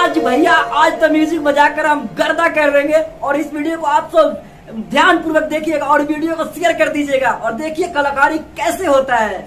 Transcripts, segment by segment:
आज भैया आज तो म्यूजिक बजाकर हम गर्दा कर देंगे। और इस वीडियो को आप सब ध्यान पूर्वक देखिएगा और वीडियो को शेयर कर दीजिएगा और देखिए कलाकारी कैसे होता है।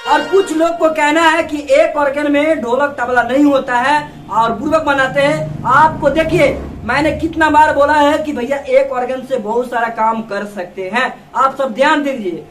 और कुछ लोग को कहना है कि एक ऑर्गन में ढोलक तबला नहीं होता है और बुर्बक बनाते हैं। आपको देखिए मैंने कितना बार बोला है कि भैया एक ऑर्गन से बहुत सारा काम कर सकते हैं। आप सब ध्यान दीजिए।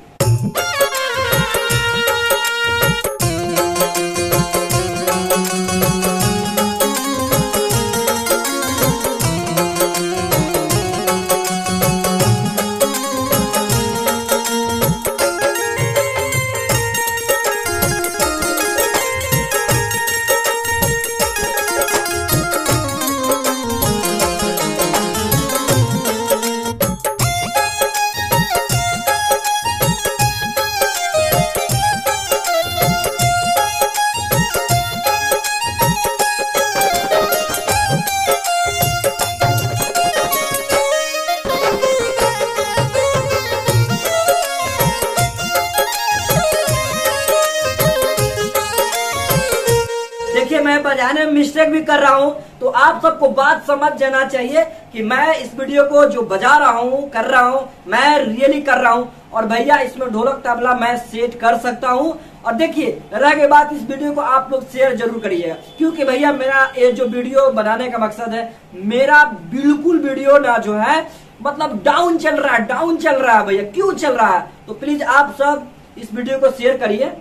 देखिए मैं बजाने में मिस्टेक भी कर रहा हूँ तो आप सबको बात समझ जाना चाहिए कि मैं इस वीडियो को जो बजा रहा हूँ कर रहा हूँ मैं रियली कर रहा हूँ। और भैया इसमें ढोलक तबला मैं सेट कर सकता हूँ। और देखिए रह गई बात, इस वीडियो को आप लोग शेयर जरूर करिएगा क्योंकि भैया मेरा ये जो वीडियो बनाने का मकसद है, मेरा बिल्कुल वीडियो ना जो है मतलब डाउन चल रहा है भैया। क्यों चल रहा है तो प्लीज आप सब इस वीडियो को शेयर करिए।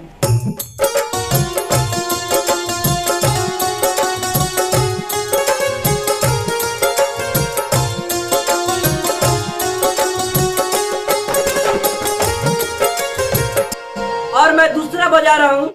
और मैं दूसरा बजा रहा हूं।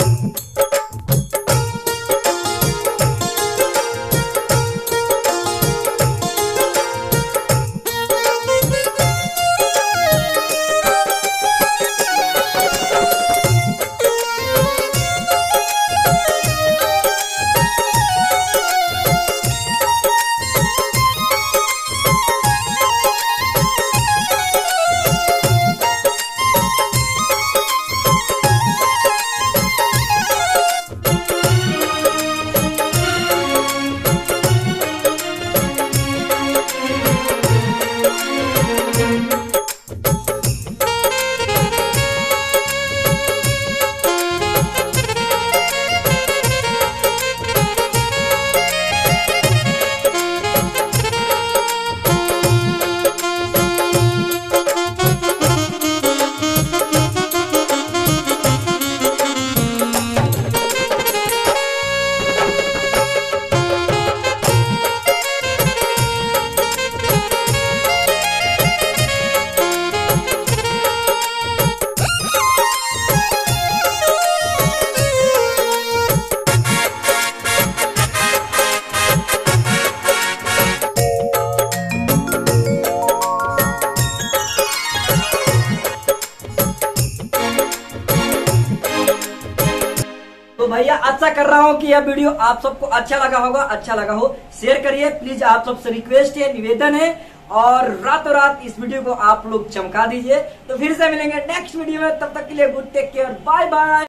तो भैया अच्छा कर रहा हूँ कि यह वीडियो आप सबको अच्छा लगा हो शेयर करिए प्लीज। आप सबसे रिक्वेस्ट है, निवेदन है और रातों रात इस वीडियो को आप लोग चमका दीजिए। तो फिर से मिलेंगे नेक्स्ट वीडियो में, तब तक के लिए good take care, bye by.